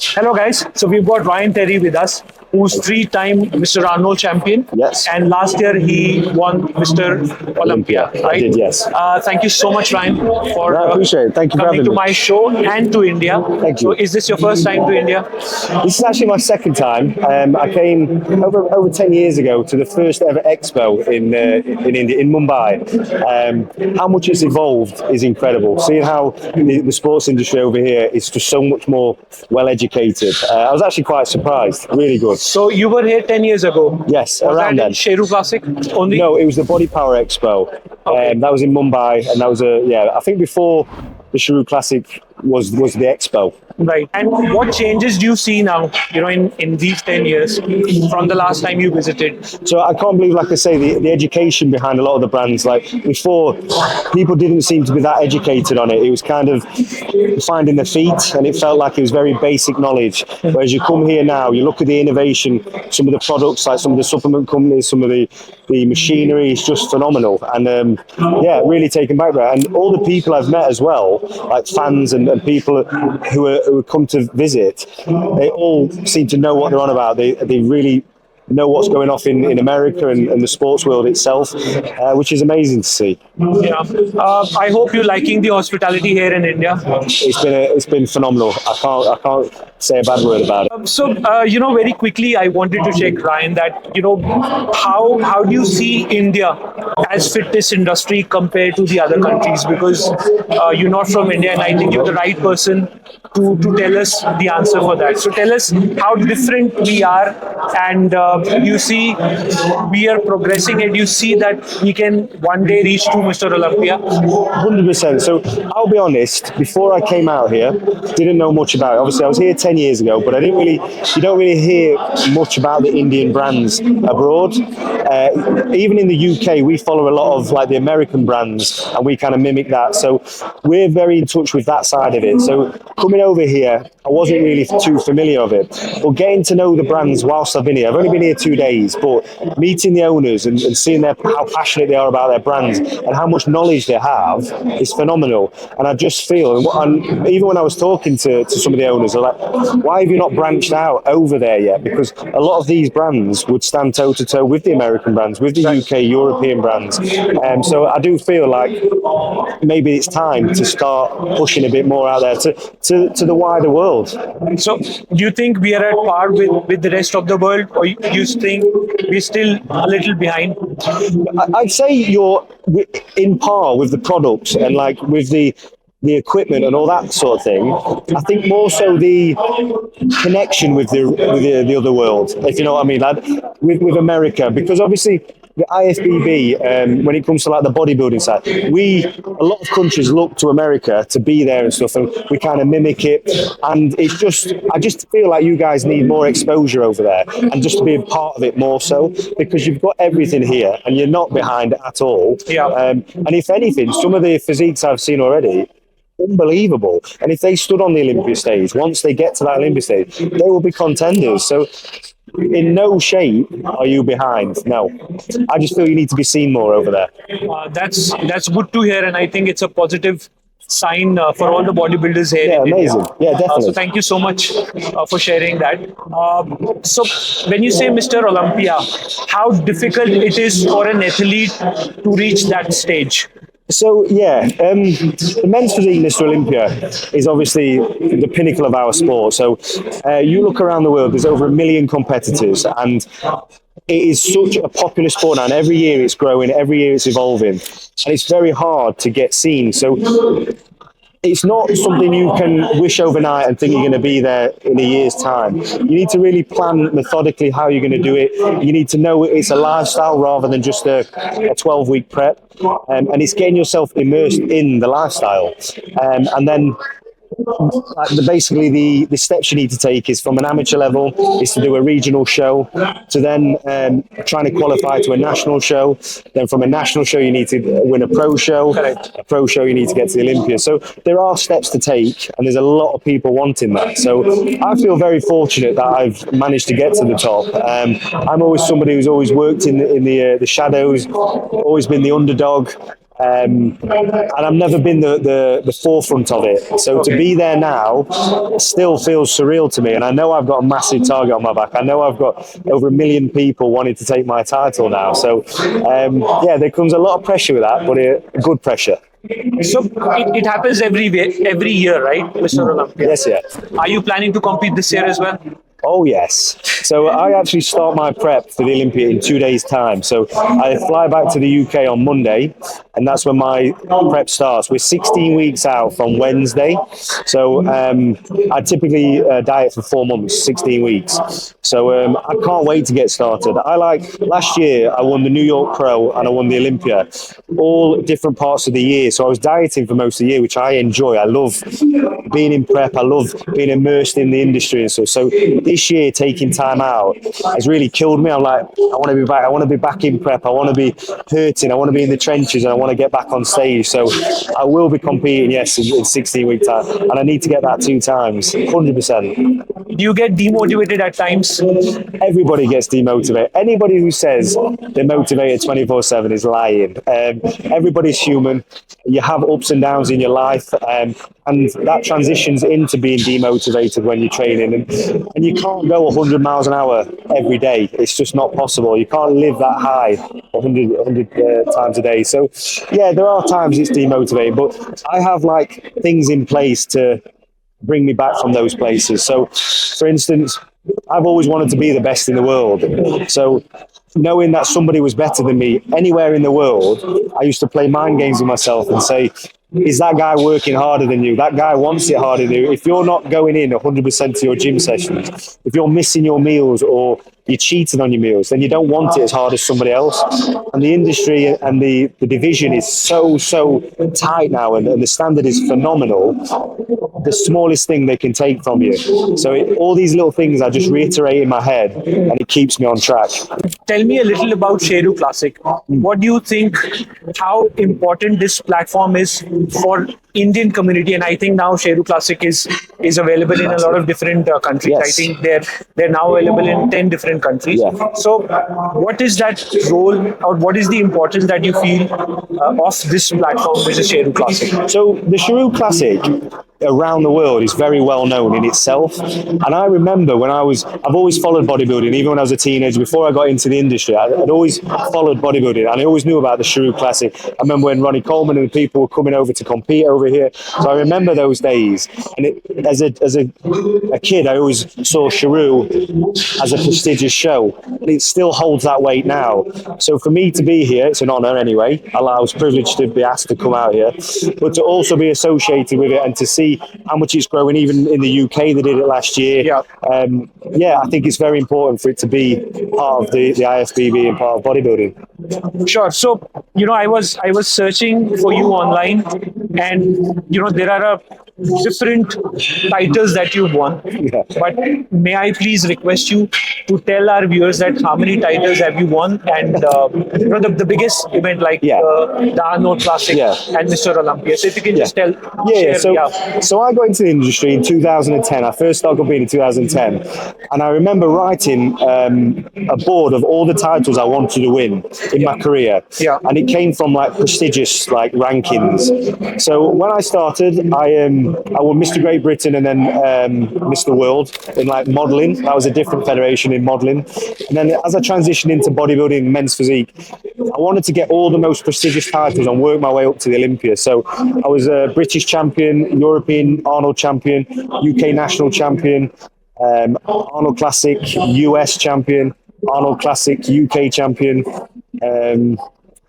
Hello, guys. So we've got Ryan Terry with us, who's three-time Mr. Arnold champion. Yes. And last year he won Mr. Olympia, right? I did, yes. Thank you so much, Ryan, for I appreciate it. Thank you for coming having to me. my show and to India. Thank you. So is this your first time to India? This is actually my second time. I came over 10 years ago to the first ever expo in India, in Mumbai. How much it's evolved is incredible. Seeing how the sports industry over here is just so much more well educated. I was actually quite surprised. Really good. So you were here 10 years ago? Yes, Was around that then. in Sheru Classic only? No, it was the Body Power Expo. Okay. That was in Mumbai, and that was I think before the Sheru Classic was the expo. Right. And what changes do you see now, in these 10 years from the last time you visited? So I can't believe, like I say, the education behind a lot of the brands. Like before, people didn't seem to be that educated on it. It was kind of finding their feet, and it felt like it was very basic knowledge. Whereas you come here now, you look at the innovation, some of the products, like some of the supplement companies, some of the machinery is just phenomenal. And really taken back by it. And all the people I've met as well, like fans and people who come to visit, they all seem to know what they're on about. They really know what's going off in America and the sports world itself, which is amazing to see. Yeah. I hope you're liking the hospitality here in India. It's been phenomenal. I can't say a bad word about it. So, very quickly, I wanted to check, Ryan, that, how do you see India as fitness industry compared to the other countries? Because you're not from India, and I think you're the right person to tell us the answer for that. So tell us how different we are, and you see we are progressing, and you see that we can one day reach to Mr. Olympia. 100%. So I'll be honest, before I came out here, didn't know much about it. Obviously, I was here 10 years ago, but you don't really hear much about the Indian brands abroad. Even in the UK, we follow a lot of like the American brands, and we kind of mimic that. So we're very in touch with that side of it. So coming over here, I wasn't really too familiar with it, but getting to know the brands whilst I've been here. I've only been here 2 days, but meeting the owners and seeing how passionate they are about their brands and how much knowledge they have is phenomenal. And I just feel, and even when I was talking to some of the owners, they're like, why have you not branched out over there yet? Because a lot of these brands would stand toe to toe with the American brands, with the UK, European brands. So I do feel like maybe it's time to start pushing a bit more out there to the wider world. So do you think we are at par with the rest of the world, or you think we're still a little behind? I'd say you're in par with the products and like with the equipment and all that sort of thing. I think more so the connection with the other world, if you know what I mean, like with America, because obviously the IFBB, when it comes to like the bodybuilding side, a lot of countries look to America to be there and stuff, and we kind of mimic it. And I just feel like you guys need more exposure over there, and just to be a part of it more so, because you've got everything here and you're not behind at all. Yeah. And if anything, some of the physiques I've seen already, unbelievable. And if they stood on the Olympia stage, once they get to that Olympia stage, they will be contenders. So in no shape are you behind. No, I just feel you need to be seen more over there. That's good to hear, and I think it's a positive sign for all the bodybuilders here. Yeah, in amazing. India. Yeah, definitely. So thank you so much for sharing that. So when you say Mr. Olympia, how difficult it is for an athlete to reach that stage? So the men's physique Mr. Olympia is obviously the pinnacle of our sport. So you look around the world, there's over 1 million competitors, and it is such a popular sport now, and every year it's growing, every year it's evolving, and it's very hard to get seen. So it's not something you can wish overnight and think you're going to be there in a year's time. You need to really plan methodically how you're going to do it. You need to know it's a lifestyle rather than just a 12-week prep. And it's getting yourself immersed in the lifestyle. And then basically the steps you need to take is from an amateur level is to do a regional show, to then trying to qualify to a national show, then from a national show you need to win a pro show, you need to get to the Olympia. So there are steps to take, and there's a lot of people wanting that. So I feel very fortunate that I've managed to get to the top. I'm always somebody who's always worked in the shadows, always been the underdog. and I've never been the forefront of it. So to be there now still feels surreal to me. And I know I've got a massive target on my back. I know I've got over 1 million people wanting to take my title now. So yeah, there comes a lot of pressure with that, but a good pressure. So it happens every year, right, Mr. Olympia? Yes, yeah. Are you planning to compete this year as well? Oh, yes. So I actually start my prep for the Olympia in 2 days' time. So I fly back to the UK on Monday, and that's when my prep starts. We're 16 weeks out from Wednesday. So I typically diet for 4 months, 16 weeks. So I can't wait to get started. Last year, I won the New York Pro and I won the Olympia, all different parts of the year. So I was dieting for most of the year, which I enjoy. I love being in prep. I love being immersed in the industry and stuff. So this year, taking time out has really killed me. I'm like, I want to be back. I want to be back in prep. I want to be hurting. I want to be in the trenches, and I want to get back on stage. So I will be competing, yes, in 16 weeks time, and I need to get that 2 times, 100%. Do you get demotivated at times? Everybody gets demotivated. Anybody who says they're motivated 24/7 is lying. Everybody's human. You have ups and downs in your life, and that transitions into being demotivated when you're training. And you can't go 100 miles an hour every day. It's just not possible. You can't live that high 100 times a day. So, yeah, there are times it's demotivating, but I have like things in place to bring me back from those places. So, for instance, I've always wanted to be the best in the world. So, knowing that somebody was better than me anywhere in the world, I used to play mind games with myself and say, is that guy working harder than you? That guy wants it harder than you. If you're not going in 100% to your gym sessions, if you're missing your meals or you're cheating on your meals, then you don't want it as hard as somebody else. And the industry and the division is so tight now, and the standard is phenomenal. The smallest thing they can take from you. So all these little things I just reiterate in my head, and it keeps me on track. Tell me a little about Sheru Classic. What do you think, how important this platform is for Indian community? And I think now Sheru Classic is available in a lot of different countries. Yes. I think they're now available in 10 different countries. Yeah. So what is that role, or what is the importance that you feel of this platform, which is Sheru Classic? So the Sheru Classic around the world is very well known in itself. And I remember I've always followed bodybuilding, even when I was a teenager, before I got into the industry, I'd always followed bodybuilding, and I always knew about the Sheru Classic. I remember when Ronnie Coleman and the people were coming over to compete over here. So I remember those days. And as a kid, I always saw Sheru as a prestigious show, and it still holds that weight now. So for me to be here, it's an honor anyway. I was privileged to be asked to come out here, but to also be associated with it and to see how much it's growing. Even in the UK, they did it last year. Yeah, I think it's very important for it to be part of the IFBB and part of bodybuilding. Sure. So, I was searching for you online, and there are different titles that you've won. Yeah. But may I please request you to tell our viewers that how many titles have you won, and the biggest event like the Arnold Classic and Mr. Olympia. So if you can just tell. So I got into the industry in 2010. I first started competing in 2010, and I remember writing a board of all the titles I wanted to win in my career. Yeah. And it came from like prestigious like rankings. So when I started, I won Mr. Great Britain and then Mr. World in like modelling. That was a different federation in modelling. And then as I transitioned into bodybuilding, men's physique, I wanted to get all the most prestigious titles and work my way up to the Olympia. So I was a British champion, European Arnold champion, UK national champion, Arnold Classic US champion, Arnold Classic UK champion.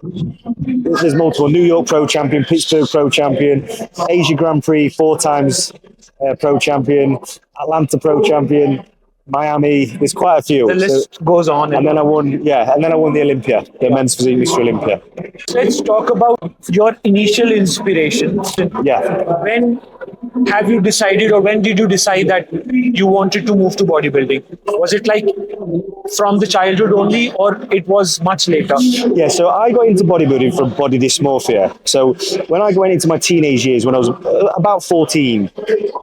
There's multiple. New York Pro Champion, Pittsburgh Pro Champion, Asia Grand Prix 4 times Pro Champion, Atlanta Pro Champion, Miami. There's quite a few. The list goes on. And then I won the Olympia, the men's physique Mr. Olympia. Let's talk about your initial inspiration. Yeah. When have you decided, or when did you decide that you wanted to move to bodybuilding? Was it like from the childhood only, or it was much later? Yeah, so I got into bodybuilding from body dysmorphia. So when I went into my teenage years, when I was about 14,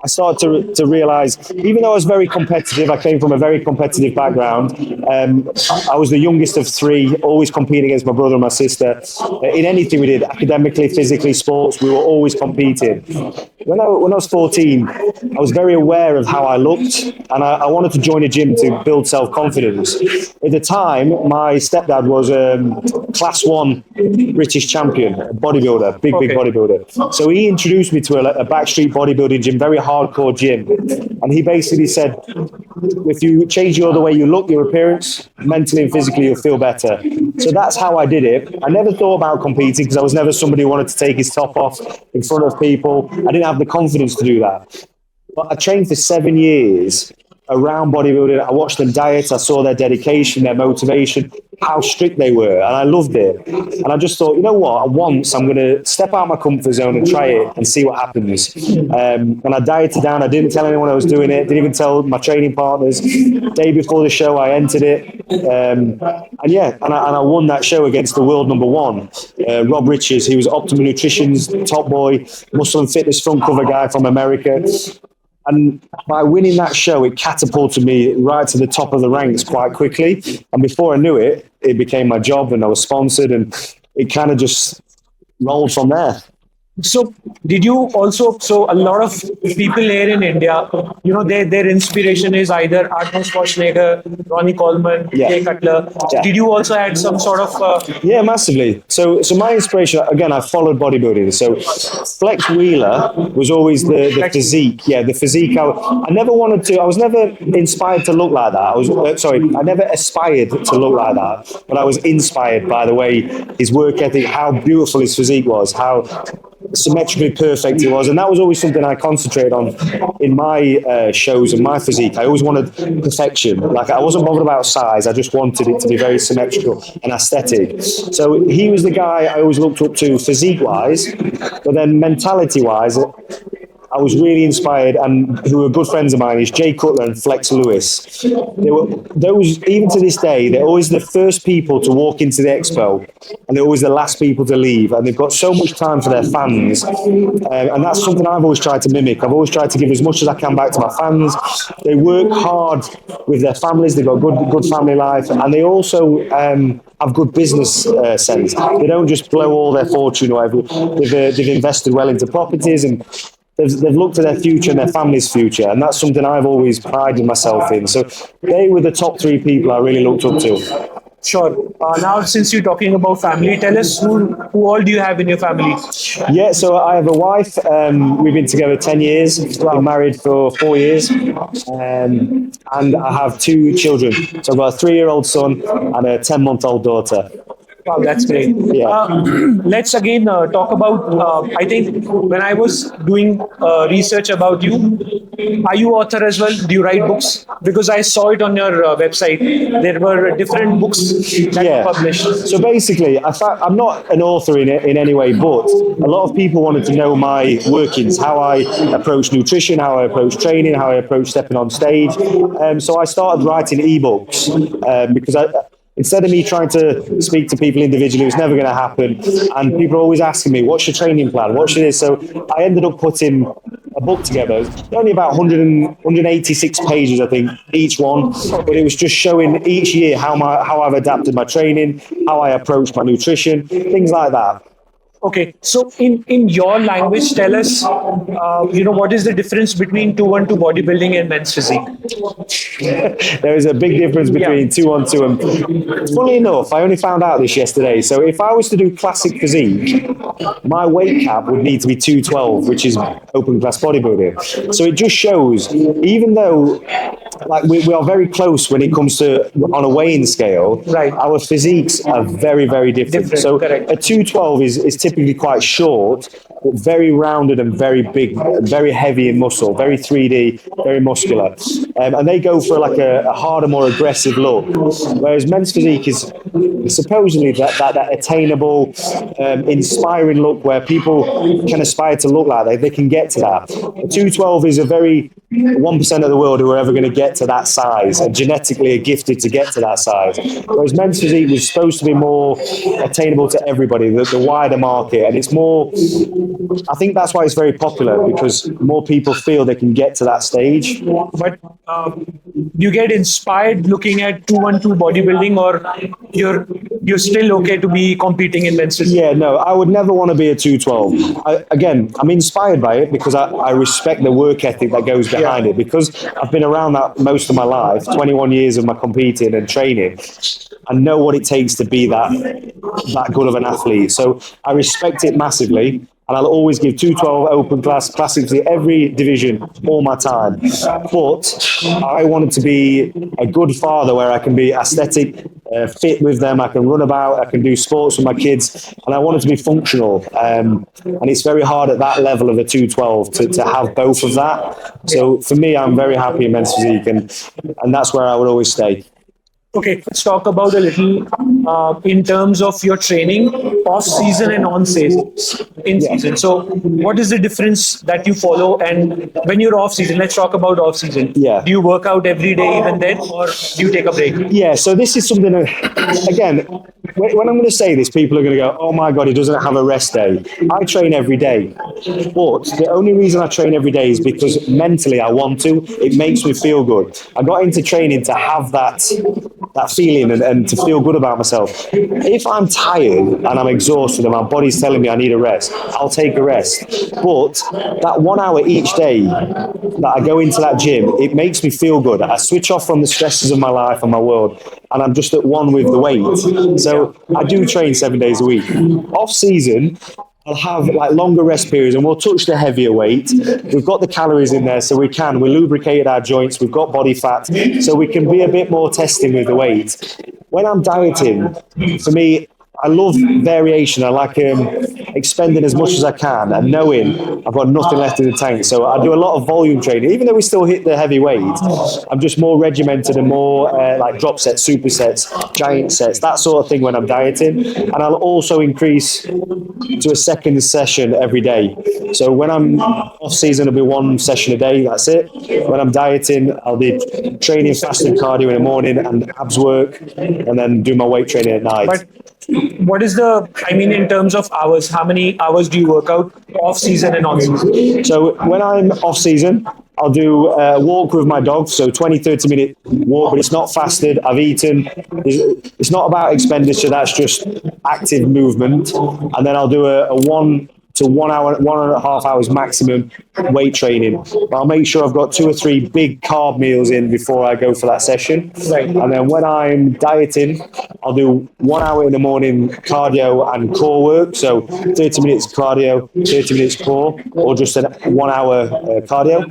I started to realize, even though I was very competitive, I came from a very competitive background. I was the youngest of three, always competing against my brother and my sister. In anything we did, academically, physically, sports, we were always competing. When I was 14, I was very aware of how I looked, and I wanted to join a gym to build self-confidence. At the time, my stepdad was class 1 British champion, bodybuilder, big bodybuilder. So he introduced me to a backstreet bodybuilding gym, very hardcore gym. And he basically said, if you change the way you look, your appearance, mentally and physically, you'll feel better. So that's how I did it. I never thought about competing because I was never somebody who wanted to take his top off in front of people. I didn't have the confidence to do that. But I trained for 7 years around bodybuilding. I watched them diet. I saw their dedication, their motivation, how strict they were, and I loved it. And I just thought, you know what? Once I'm going to step out of my comfort zone and try it and see what happens. And I dieted down. I didn't tell anyone I was doing it. Didn't even tell my training partners. Day before the show, I entered it, and I won that show against the world number 1, Rob Riches. He was Optimum Nutrition's top boy, muscle and fitness front cover guy from America. And by winning that show, it catapulted me right to the top of the ranks quite quickly. And before I knew it, it became my job, and I was sponsored, and it kind of just rolled from there. So did you also, so a lot of people here in India, their inspiration is either Arnold Schwarzenegger, Ronnie Coleman, Jay Cutler. Yeah. Did you also had some sort of... Yeah, massively. So my inspiration, again, I followed bodybuilding. So Flex Wheeler was always the physique. Yeah, the physique. I never wanted to, I was never inspired to look like that. I never aspired to look like that, but I was inspired by the way his work ethic, how beautiful his physique was, how symmetrically perfect it was, and that was always something I concentrated on in my shows and my physique. I always wanted perfection. Like, I wasn't bothered about size, I just wanted it to be very symmetrical and aesthetic. So he was the guy I always looked up to physique wise, but then mentality wise I was really inspired, and who are good friends of mine, is Jay Cutler and Flex Lewis. They were those, even to this day, they're always the first people to walk into the expo, and they're always the last people to leave. And they've got so much time for their fans, and that's something I've always tried to mimic. I've always tried to give as much as I can back to my fans. They work hard with their families. They've got good family life, and they also have good business sense. They don't just blow all their fortune or whatever. They've invested well into properties, and they've looked at their future and their family's future, and that's something I've always prided myself in. So they were the top 3 people I really looked up to. Sure. Now, since you're talking about family, tell us who all do you have in your family? Yeah, so I have a wife. We've been together 10 years. Been married for 4 years. And I have 2 children. So I've got a 3-year-old son and a 10-month-old daughter. Wow, that's great. Yeah. Let's again talk about, I think when I was doing research about you, are you author as well? Do you write books? Because I saw it on your website. There were different books that you published. So basically, I'm not an author in any way, but a lot of people wanted to know my workings, how I approach nutrition, how I approach training, how I approach stepping on stage. So I started writing ebooks because instead of me trying to speak to people individually, it was never going to happen. And people are always asking me, what's your training plan? What's your this? So I ended up putting a book together. Only about 186 pages, I think, each one. But it was just showing each year how I've adapted my training, how I approach my nutrition, things like that. Okay, so in your language, tell us, what is the difference between 2-1-2 bodybuilding and men's physique? There is a big difference between 2-1-2 and... Funny enough, I only found out this yesterday. So if I was to do classic physique, my weight cap would need to be 212, which is open class bodybuilding. So it just shows, even though like we are very close when it comes to on a weighing scale, right, our physiques are very, very different. So correct. A 212 is typically quite short, but very rounded and very big, very heavy in muscle, very 3D, very muscular. And they go for like a harder, more aggressive look. Whereas men's physique is supposedly that attainable, inspiring look where people can aspire to look like they can get to that. 212 is a very 1% of the world who are ever going to get to that size and genetically are gifted to get to that size. Whereas men's physique was supposed to be more attainable to everybody, the wider market. And it's more, I think that's why it's very popular, because more people feel they can get to that stage. But you get inspired looking at 212 bodybuilding, or you're still okay to be competing in men's physique? Yeah, no, I would never want to be a 212. Again, I'm inspired by it because I respect the work ethic that goes behind it, because I've been around that most of my life, 21 years of my competing and training. I know what it takes to be that good of an athlete. So I respect it massively. And I'll always give 212 open class classics to every division all my time. But I wanted to be a good father where I can be aesthetic, fit with them, I can run about, I can do sports with my kids, and I wanted to be functional. And it's very hard at that level of a 212 to have both of that. So for me, I'm very happy in men's physique, and that's where I would always stay. Okay, let's talk about a little in terms of your training, off season and on season, in season. So, what is the difference that you follow? And when you're off season, let's talk about off season. Yeah. Do you work out every day even then, or do you take a break? Yeah, so this is something, again, when I'm going to say this, people are going to go, oh my God, he doesn't have a rest day. I train every day. But the only reason I train every day is because mentally I want to. It makes me feel good. I got into training to have that feeling and to feel good about myself. If I'm tired and I'm exhausted and my body's telling me I need a rest, I'll take a rest. But that 1 hour each day that I go into that gym, it makes me feel good. I switch off from the stresses of my life and my world, and I'm just at one with the weight. So I do train 7 days a week. Off season, I'll have like longer rest periods and we'll touch the heavier weight. We've got the calories in there, so we lubricated our joints, we've got body fat, so we can be a bit more testing with the weight. When I'm dieting, for me, I love variation. I like expending as much as I can and knowing I've got nothing left in the tank. So I do a lot of volume training. Even though we still hit the heavy weight, I'm just more regimented and more like drop sets, supersets, giant sets, that sort of thing when I'm dieting. And I'll also increase to a second session every day. So when I'm off season, it'll be one session a day, that's it. When I'm dieting, I'll be training fasted cardio in the morning and abs work, and then do my weight training at night. But what is in terms of hours, how many hours do you work out off season and on season? So when I'm off season, I'll do a walk with my dog, so 20-30 minute walk, but it's not fasted. I've eaten. It's not about expenditure, that's just active movement. And then I'll do a 1 to 1 hour, 1.5 hours maximum weight training. But I'll make sure I've got 2 or 3 big carb meals in before I go for that session. Right. And then when I'm dieting, I'll do 1 hour in the morning cardio and core work. So 30 minutes cardio, 30 minutes core, or just a 1 hour cardio.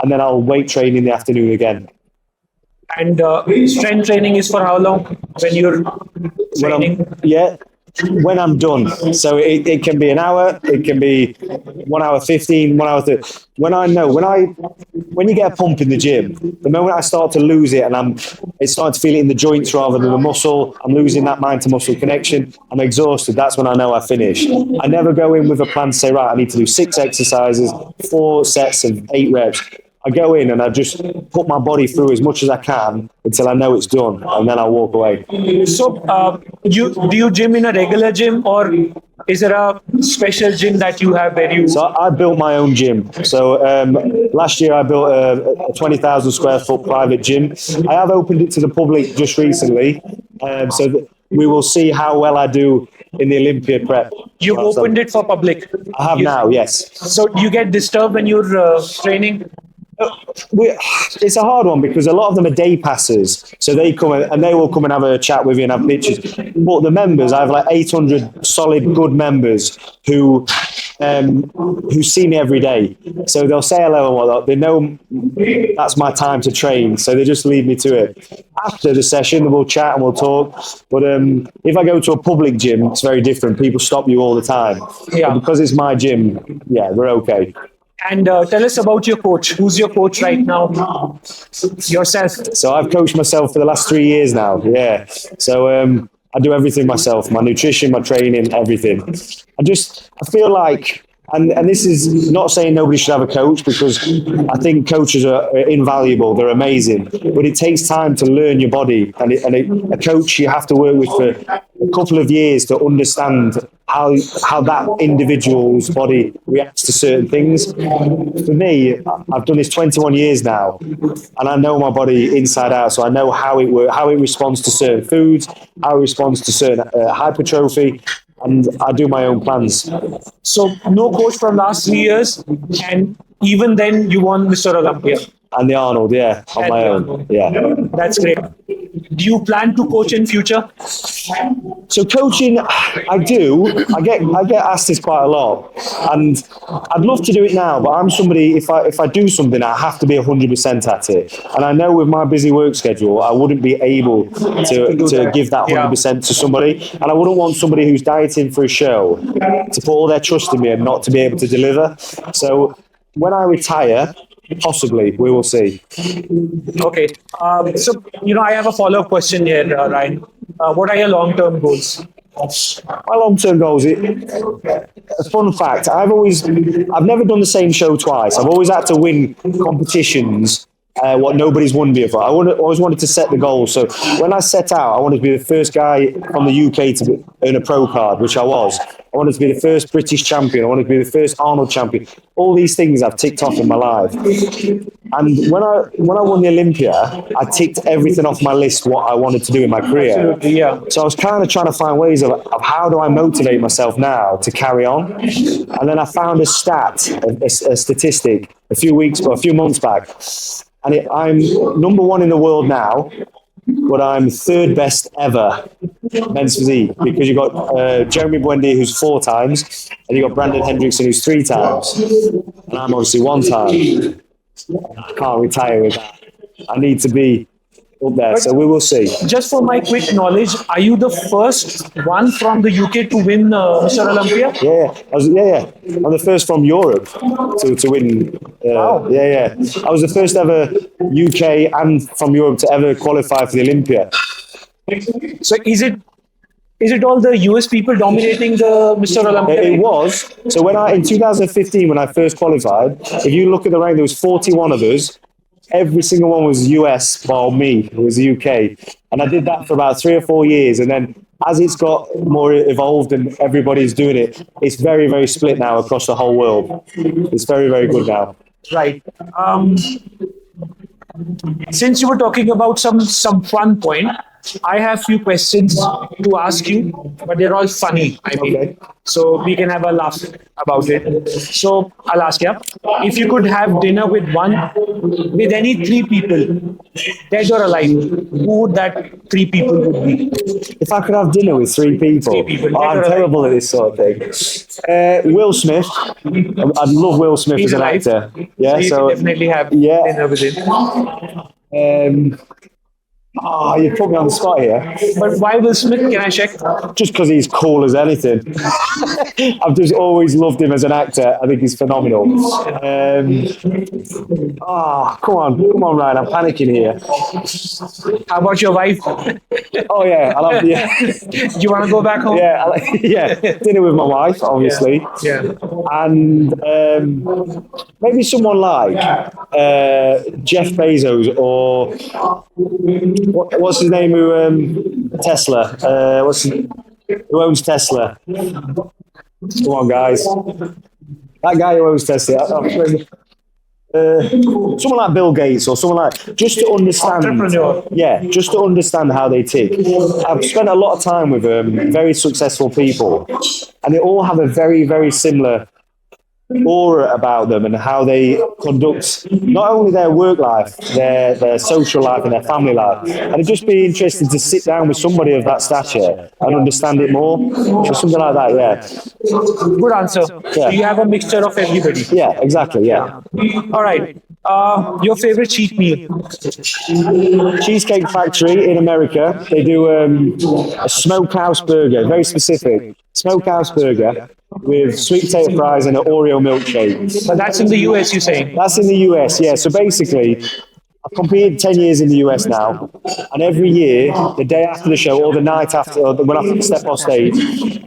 And then I'll weight train in the afternoon again. And strength training is for how long when you're training? When I'm done. So it can be an hour, it can be 1 hour 15, 1 hour 30. When you get a pump in the gym, the moment I start to lose it and it's starting to feel it in the joints rather than the muscle, I'm losing that mind to muscle connection, I'm exhausted, that's when I know I finish. I never go in with a plan to say, right, I need to do 6 exercises, 4 sets of 8 reps. I go in and I just put my body through as much as I can until I know it's done, and then I walk away. So, do you gym in a regular gym, or is there a special gym that you have where you? So I built my own gym. So last year I built a 20,000 square foot private gym. I have opened it to the public just recently, so that we will see how well I do in the Olympia prep. You've opened it for public? I have now, yes. So do you get disturbed when you're training? It's a hard one because a lot of them are day passers, so they come and they will come and have a chat with you and have pictures. But the members, I have like 800 solid good members who who see me every day. So they'll say hello and whatnot. They know that's my time to train, so they just lead me to it. After the session, we'll chat and we'll talk. But if I go to a public gym, it's very different. People stop you all the time. Yeah. But because it's my gym, yeah, we're okay. And tell us about your coach. Who's your coach right now? Yourself. So I've coached myself for the last 3 years now. Yeah. So I do everything myself, my nutrition, my training, everything. I feel like, and this is not saying nobody should have a coach, because I think coaches are invaluable. They're amazing, but it takes time to learn your body. And a coach you have to work with for a couple of years to understand how that individual's body reacts to certain things. For me, I've done this 21 years now, and I know my body inside out. So I know how it works, how it responds to certain foods, how it responds to certain hypertrophy, and I do my own plans. So no coach from last 3 years, and even then you won Mr. Olympia. And the Arnold, yeah, on my own. Yeah. That's great. Do you plan to coach in future? So coaching, I do. I get asked this quite a lot, and I'd love to do it now. But I'm somebody, if I do something, I have to be 100% at it. And I know with my busy work schedule, I wouldn't be able to give that 100% to somebody. And I wouldn't want somebody who's dieting for a show to put all their trust in me and not to be able to deliver. So when I retire, possibly, we will see. Okay. So, I have a follow-up question here, Ryan. What are your long-term goals? My long-term goals, a fun fact, I've never done the same show twice. I've always had to win competitions what nobody's won before. I always wanted to set the goal. So when I set out, I wanted to be the first guy from the UK to earn a pro card, which I was. I wanted to be the first British champion. I wanted to be the first Arnold champion. All these things I've ticked off in my life. And when I won the Olympia, I ticked everything off my list what I wanted to do in my career. Absolutely, yeah. So I was kind of trying to find ways of how do I motivate myself now to carry on. And then I found a statistic a few months back. And I'm number one in the world now, but I'm third best ever men's physique, because you've got Jeremy Buendia, who's 4 times, and you've got Brandon Hendrickson, who's 3 times. And I'm obviously 1 time. I can't retire with that. I need to be up there, so we will see. Just for my quick knowledge, are you the first one from the UK to win Mr. Olympia? Yeah. I'm the first from Europe to win. Wow. Yeah. I was the first ever UK and from Europe to ever qualify for the Olympia. So is it all the US people dominating the Mr. Olympia? It was. So in 2015, when I first qualified, if you look at the rank, there was 41 of us. Every single one was US, bar me, it was the UK. And I did that for about 3 or 4 years. And then as it's got more evolved and everybody's doing it, it's very, very split now across the whole world. It's very, very good now. Right. Since you were talking about some fun point, I have few questions to ask you, but they're all funny. Okay. So we can have a laugh about it. So I'll ask you, if you could have dinner with any 3 people, dead or alive, who would that 3 people would be? If I could have dinner with 3 people, 3 people. I'm terrible at this sort of thing. Will Smith. I'd love Will Smith He's as an alive. actor. Yeah, So you so can definitely have dinner with him. You put me on the spot here. But why Will Smith? Can I check? Just because he's cool as anything. I've just always loved him as an actor. I think he's phenomenal. Come on, Ryan. I'm panicking here. How about your wife? Oh yeah, I love. Yeah. Do you want to go back home? Yeah. Dinner with my wife, obviously. Yeah. And maybe someone like Jeff Bezos or what's his name? Tesla. Who owns Tesla? Come on, guys. That guy who owns Tesla. Someone like Bill Gates or someone like, just to understand. Entrepreneur. Yeah, just to understand how they tick. I've spent a lot of time with very successful people, and they all have a very, very similar aura about them and how they conduct not only their work life, their social life and their family life. And it'd just be interesting to sit down with somebody of that stature and understand it more. So something like that, yeah. Good answer. So you have a mixture of everybody. Yeah, exactly, yeah. All right. Your favorite cheat meal? Cheesecake Factory in America, they do a smokehouse burger, very specific. Smokehouse burger with sweet potato fries and an Oreo milkshake. But that's in the US, you're saying? That's in the US, yeah. So basically, I've competed 10 years in the US now, and every year, the day after the show or the night after, or when I step off stage,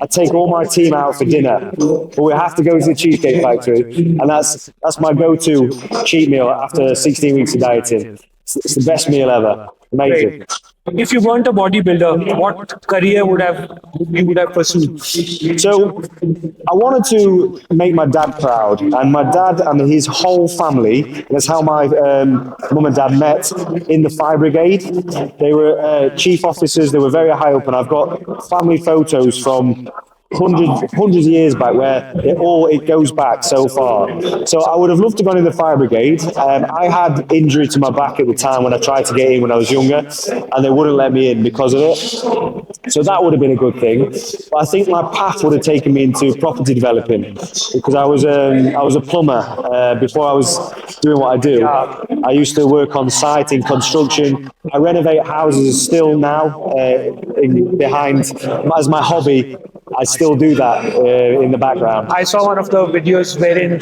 I take all my team out for dinner. But we have to go to the Cheesecake Factory, and that's my go-to cheat meal after 16 weeks of dieting. It's the best meal ever. Amazing. Great. If you weren't a bodybuilder, what career you would have pursued? So I wanted to make my dad proud, and my dad and his whole family. That's how my mum and dad met in the fire brigade. They were chief officers. They were very high up, and I've got family photos from hundreds of years back where it goes back so far. So I would have loved to go in the fire brigade. I had injury to my back at the time when I tried to get in when I was younger, and they wouldn't let me in because of it. So that would have been a good thing. But I think my path would have taken me into property developing because I was a plumber before I was doing what I do. I used to work on site in construction. I renovate houses still now behind as my hobby. I still do that in the background. I saw one of the videos wherein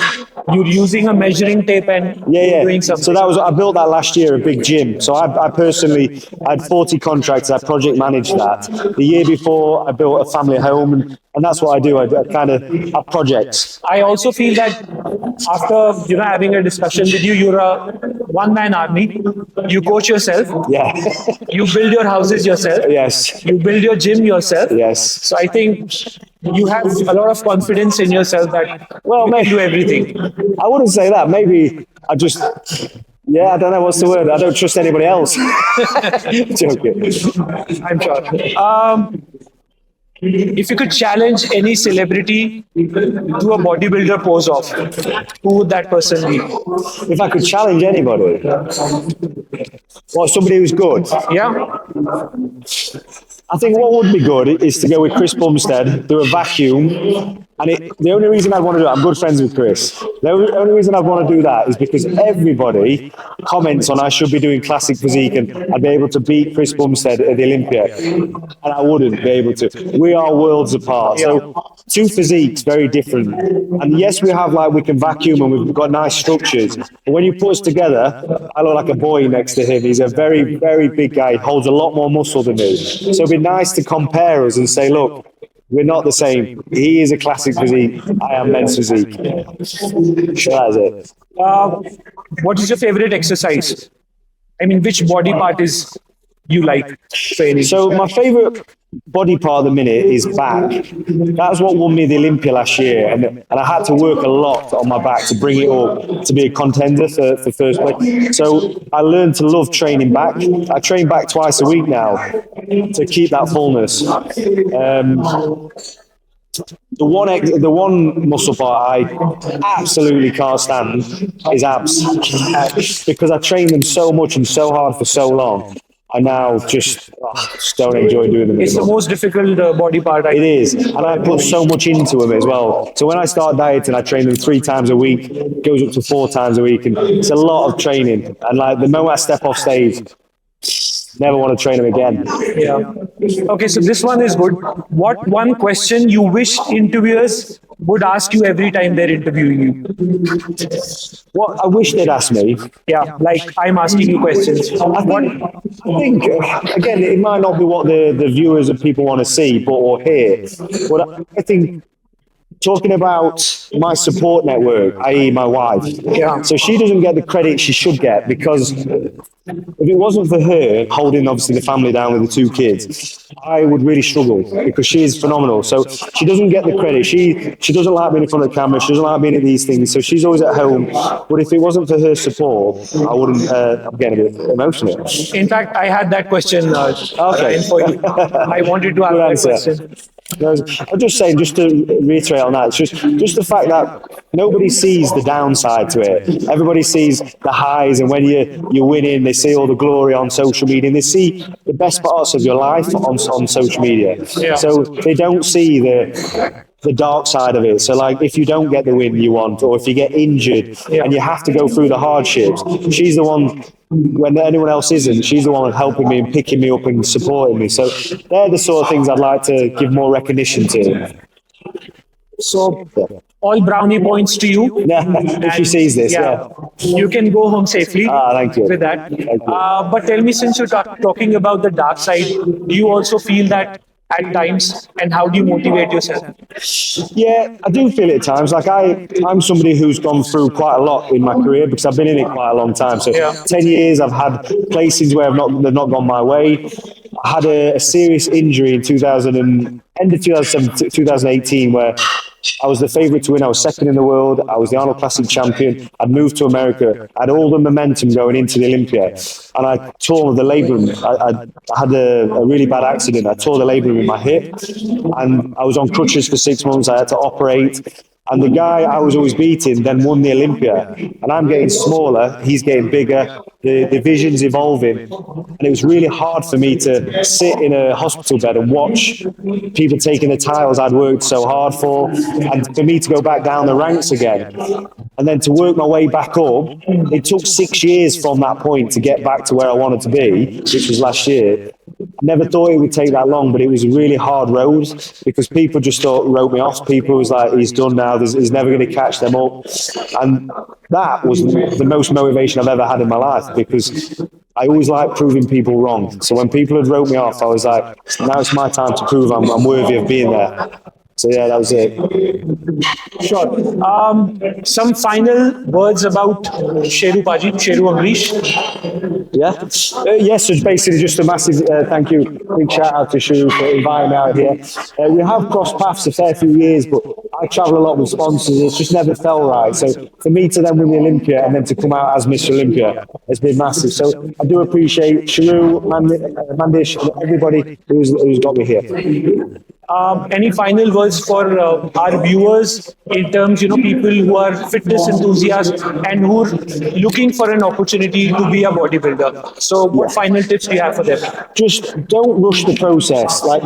you're using a measuring tape and doing something. So I built that last year, a big gym. So I personally had 40 contracts. I project managed that. The year before, I built a family home, and that's what I do. I kind of have projects. I also feel that after having a discussion with you, you're a one-man army. You coach yourself. Yeah. You build your houses yourself. Yes. You build your gym yourself. Yes. So I think you have a lot of confidence in yourself that you can do everything. I wouldn't say that. Maybe I just. Yeah, I don't know what's the word. I don't trust anybody else. Joking. I'm sure. If you could challenge any celebrity to a bodybuilder pose off, who would that person be? If I could challenge anybody, well, somebody who's good. Yeah. I think what would be good is to go with Chris Bumstead, do a vacuum. And the only reason I'd want to do it, I'm good friends with Chris. The only reason I'd want to do that is because everybody comments on I should be doing classic physique and I'd be able to beat Chris Bumstead at the Olympia. And I wouldn't be able to. We are worlds apart. So two physiques, very different. And yes, we can vacuum and we've got nice structures. But when you put us together, I look like a boy next to him. He's a very, very big guy. He holds a lot more muscle than me. So it'd be nice to compare us and say, look, we're not the same. He is a classic physique. I am men's physique. So that is it. What is your favorite exercise? I mean, which body part is you like training? So my favorite body part at the minute is back. That's what won me the Olympia last year, and I had to work a lot on my back to bring it up to be a contender for first place. So I learned to love training back. I train back twice a week now to keep that fullness. The one muscle part I absolutely can't stand is abs because I trained them so much and so hard for so long. I now just don't enjoy doing them anymore. It's the most difficult body part. It is, and I put so much into them as well. So when I start dieting, I train them 3 times a week. It goes up to 4 times a week, and it's a lot of training. And like the moment I step off stage, never want to train them again. Yeah. Okay, so this one is good. What one question you wish interviewers would ask you every time they're interviewing you? What I wish they'd ask me. Yeah, like I'm asking you questions. I think again, it might not be what the viewers and people want to see or hear, but I think talking about my support network, i.e. my wife. Yeah. So she doesn't get the credit she should get because if it wasn't for her holding obviously the family down with the 2 kids, I would really struggle because she is phenomenal. So she doesn't get the credit. She doesn't like being in front of the camera. She doesn't like being at these things. So she's always at home. But if it wasn't for her support, I wouldn't. I'm getting a bit emotional. In fact, I had that question Okay. for you. I wanted to ask that question. I'm just saying, just to reiterate on that, it's just the fact that nobody sees the downside to it. Everybody sees the highs, and when you're winning, they see all the glory on social media, and they see the best parts of your life on social media. Yeah. So they don't see the dark side of it. So like if you don't get the win you want, or if you get injured and you have to go through the hardships, she's the one when anyone else isn't, she's the one helping me and picking me up and supporting me. So they're the sort of things I'd like to give more recognition to. So all brownie points to you. Yeah, if she sees this, yeah. You can go home safely Thank you. with that. Thank you. But tell me, since you're talking about the dark side, do you also feel that at times, and how do you motivate yourself? Yeah, I do feel it at times. Like I'm somebody who's gone through quite a lot in my career because I've been in it quite a long time. So 10 years, I've had places where they've not gone my way. I had a serious injury in end of 2007, 2018, where I was the favourite to win. I was second in the world. I was the Arnold Classic champion. I'd moved to America. I had all the momentum going into the Olympia. And I tore the labrum. I had a really bad accident. I tore the labrum in my hip. And I was on crutches for 6 months. I had to operate. And the guy I was always beating then won the Olympia. And I'm getting smaller. He's getting bigger. The division's evolving. And it was really hard for me to sit in a hospital bed and watch people taking the titles I'd worked so hard for. And for me to go back down the ranks again. And then to work my way back up. It took 6 years from that point to get back to where I wanted to be, which was last year. Never thought it would take that long, but it was a really hard road because people just wrote me off. People was like, he's done now, he's never going to catch them up. And that was the most motivation I've ever had in my life because I always like proving people wrong. So when people had wrote me off, I was like, now it's my time to prove I'm worthy of being there. So yeah, that was it. Sure. Some final words about Sheru Paji, Sheru Amrish. Yeah. Yes, so it's basically just a massive thank you, big shout out to Sheru for inviting me out here. We have crossed paths a fair few years, but I travel a lot with sponsors. It's just never felt right. So for me to then win the Olympia and then to come out as Mr. Olympia has been massive. So I do appreciate Sheru, Mandish, and everybody who's got me here. Any final words for our viewers in terms, people who are fitness enthusiasts and who are looking for an opportunity to be a bodybuilder? So what final tips do you have for them? Just don't rush the process. Like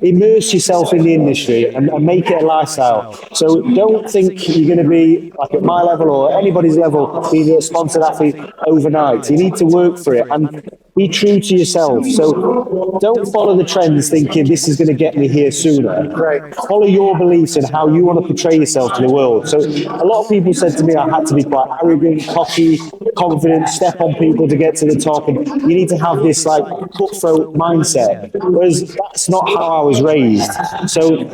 immerse yourself in the industry and make it a lifestyle. So don't think you're going to be like at my level or anybody's level, being a sponsored athlete overnight. You need to work for it and be true to yourself. So don't follow the trends thinking this is going to get me here sooner. Right. Follow your beliefs and how you want to portray yourself to the world. So a lot of people said to me I had to be quite arrogant, cocky, confident, step on people to get to the top, and you need to have this like cutthroat mindset. Whereas that's not how I was raised. So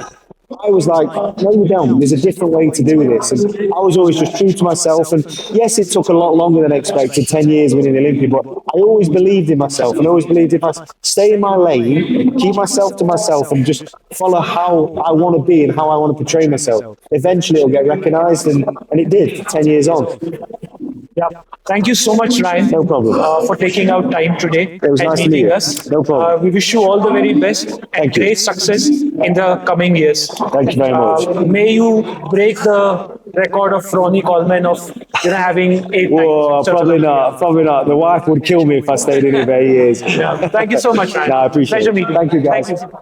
I was like, no, you don't. There's a different way to do this. And I was always just true to myself. And yes, it took a lot longer than expected, 10 years winning the Olympia, but I always believed in myself and always believed if I stay in my lane, keep myself to myself and just follow how I want to be and how I want to portray myself, eventually it'll get recognized. And it did 10 years on. Yeah. Thank you so much, Ryan. No problem. For taking out time today It was and nice to meeting meet you. us. No problem. We wish you all the very best and Thank you. great success in the coming years. Thank you very much. May you break the record of Ronnie Coleman of having 8 Well, nights. probably not. Probably not. The wife would kill me if I stayed in it for 8 years. Yeah. Thank you so much, Ryan. No, I appreciate Pleasure it. meeting you. Thank you, guys. Thank you.